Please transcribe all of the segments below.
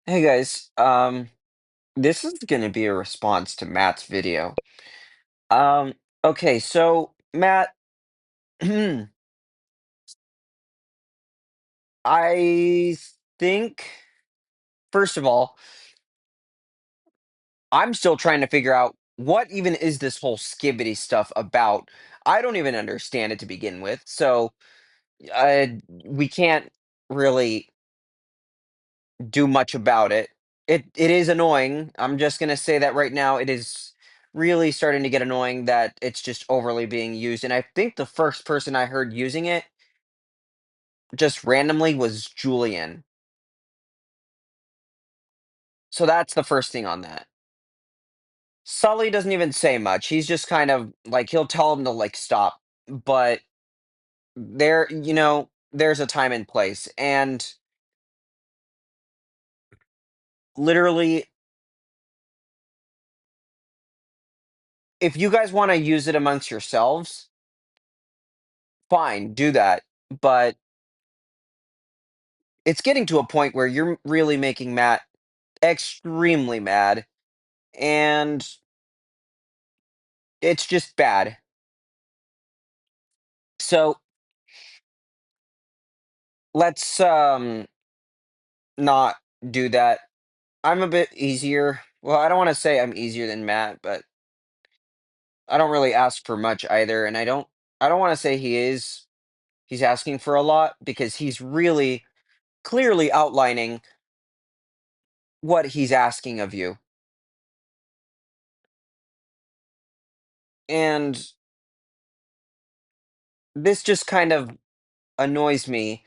Hey guys, this is going to be a response to Matt's video. Um, okay, so Matt, I think, first of all, I'm still trying to figure out what even is this whole skibbity stuff about. I don't even understand it to begin with, so we can't really do much about it. It is annoying. I'm just gonna say that right now. It is really starting to get annoying that it's just overly being used. And I think the first person I heard using it just randomly was Julian. So that's the first thing on that. Sully doesn't even say much. He's just kind of like he'll tell him to like stop, but there's a time and place. And literally, if you guys want to use it amongst yourselves, fine, do that. But it's getting to a point where you're really making Matt extremely mad, and it's just bad. So let's not do that. I'm a bit easier. Well, I don't want to say I'm easier than Matt, but I don't really ask for much either, and I don't want to say he's asking for a lot because he's really clearly outlining what he's asking of you. And this just kind of annoys me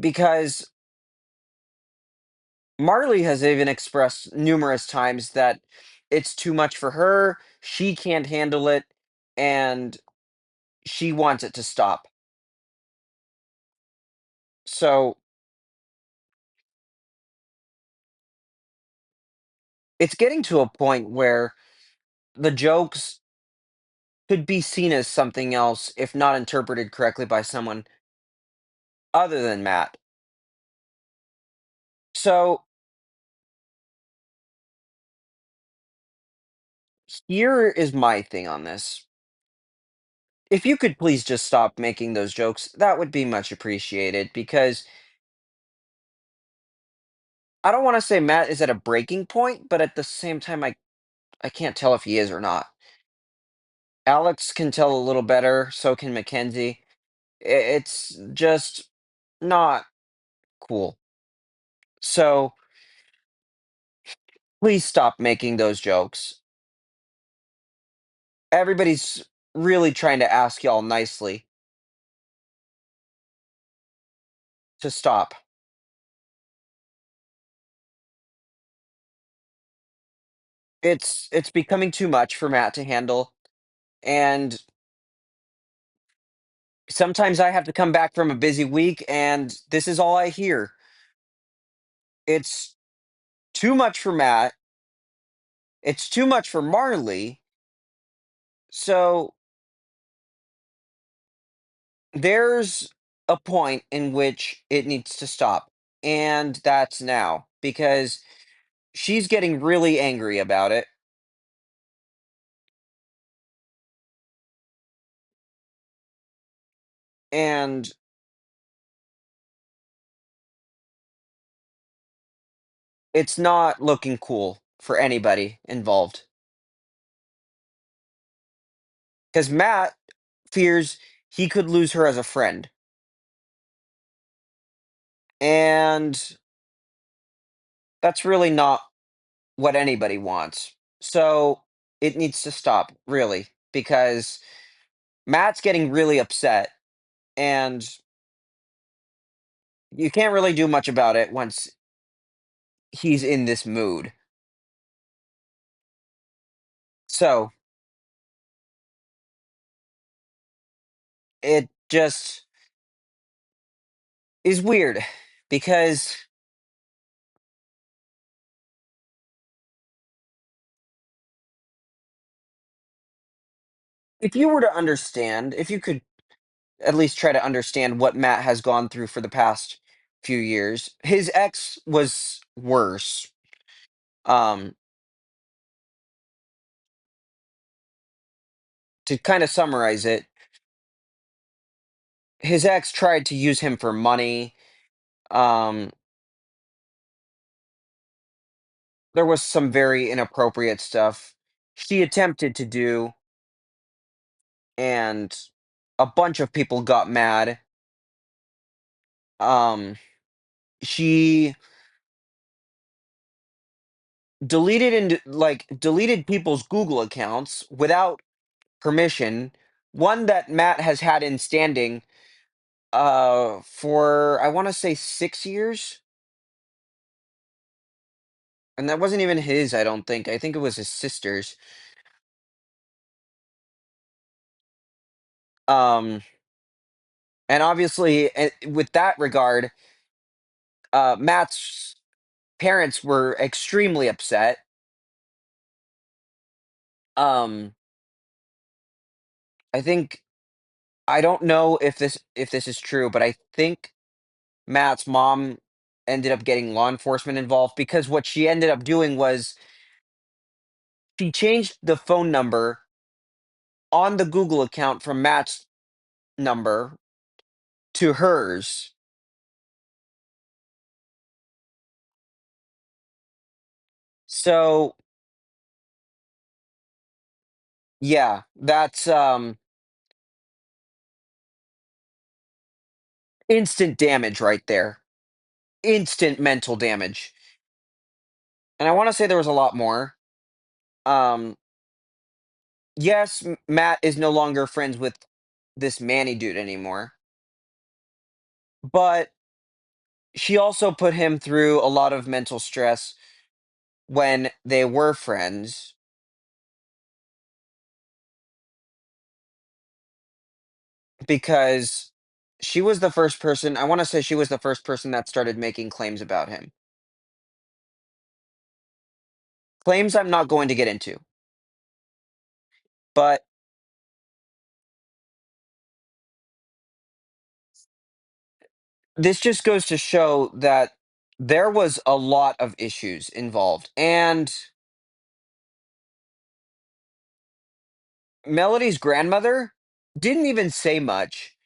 because Marley has even expressed numerous times that it's too much for her, she can't handle it, and she wants it to stop. So it's getting to a point where the jokes could be seen as something else if not interpreted correctly by someone other than Matt. So here is my thing on this. If you could please just stop making those jokes, that would be much appreciated because I don't want to say Matt is at a breaking point, but at the same time, I can't tell if he is or not. Alex can tell a little better, so can Mackenzie. It's just not cool. So please stop making those jokes. Everybody's really trying to ask y'all nicely to stop. It's becoming too much for Matt to handle, and sometimes I have to come back from a busy week, and this is all I hear. It's too much for Matt. It's too much for Marley. So there's a point in which it needs to stop, and that's now because she's getting really angry about it, and it's not looking cool for anybody involved. Because Matt fears he could lose her as a friend, and that's really not what anybody wants. So it needs to stop, really, because Matt's getting really upset, and you can't really do much about it once he's in this mood. So it just is weird because if you were to understand, if you could at least try to understand what Matt has gone through for the past few years. His ex was worse. Um, to kind of summarize it, his ex tried to use him for money. Um, there was some very inappropriate stuff she attempted to do, and a bunch of people got mad. She deleted people's Google accounts without permission. One that Matt has had in standing for I want to say 6 years, and that wasn't even his. I don't think. I think it was his sister's. Um, and obviously, with that regard, Matt's parents were extremely upset. Um, I think I don't know if this is true, but I think Matt's mom ended up getting law enforcement involved because what she ended up doing was she changed the phone number on the Google account from Matt's number to hers. So, yeah, that's instant damage right there. Instant mental damage. And I want to say there was a lot more. Um yes, Matt is no longer friends with this Manny dude anymore, but she also put him through a lot of mental stress when they were friends because she was the first person, I want to say she was the first person that started making claims about him. Claims I'm not going to get into. But this just goes to show that there was a lot of issues involved. And Melody's grandmother didn't even say much.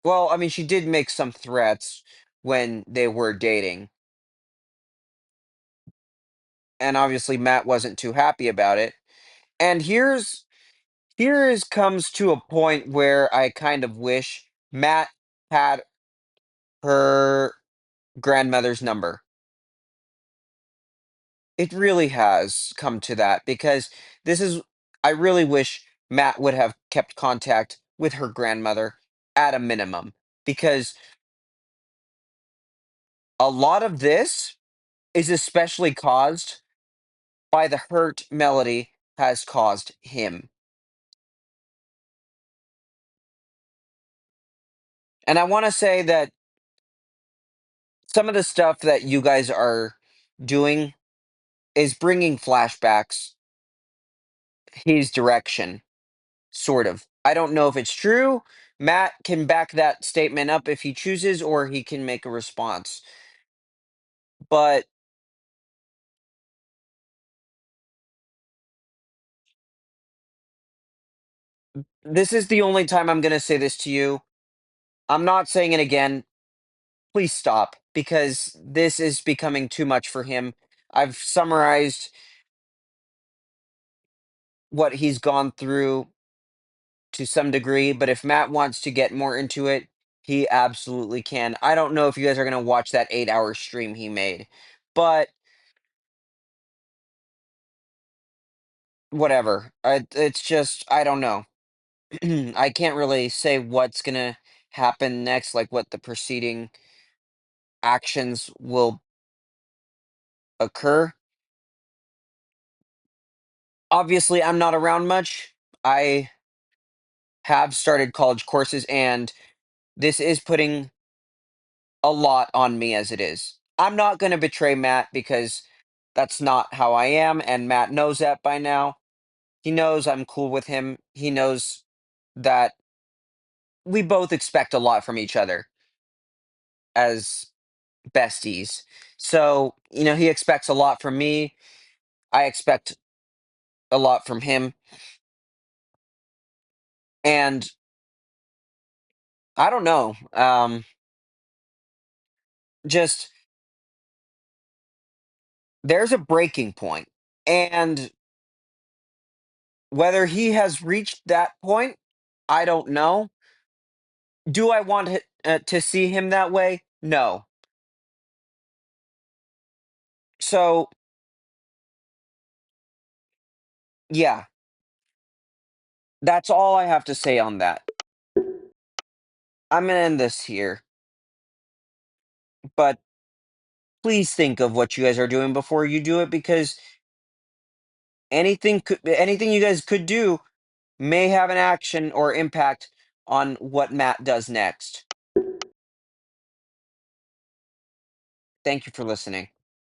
Well, I mean, she did make some threats when they were dating. And obviously Matt wasn't too happy about it. And here's comes to a point where I kind of wish Matt had her grandmother's number. It really has come to that because this is I really wish Matt would have kept contact with her grandmother at a minimum because a lot of this is especially caused by the hurt Melody has caused him. And I want to say that some of the stuff that you guys are doing is bringing flashbacks his direction, sort of. I don't know if it's true. Matt can back that statement up if he chooses, or he can make a response. But this is the only time I'm going to say this to you. I'm not saying it again. Please stop because this is becoming too much for him. I've summarized what he's gone through to some degree, but if Matt wants to get more into it, he absolutely can. I don't know if you guys are going to watch that 8-hour stream he made, but whatever. It's just, I don't know. I can't really say what's going to happen next, like what the preceding actions will occur. Obviously, I'm not around much. I have started college courses, and this is putting a lot on me as it is. I'm not going to betray Matt because that's not how I am, and Matt knows that by now. He knows I'm cool with him. He knows that we both expect a lot from each other as besties. So, he expects a lot from me. I expect a lot from him. And I don't know. Just there's a breaking point. And whether he has reached that point, I don't know. Do I want to see him that way? No. So, yeah, that's all I have to say on that. I'm going to end this here, but please think of what you guys are doing before you do it because anything you guys could do may have an action or impact on what Matt does next. Thank you for listening.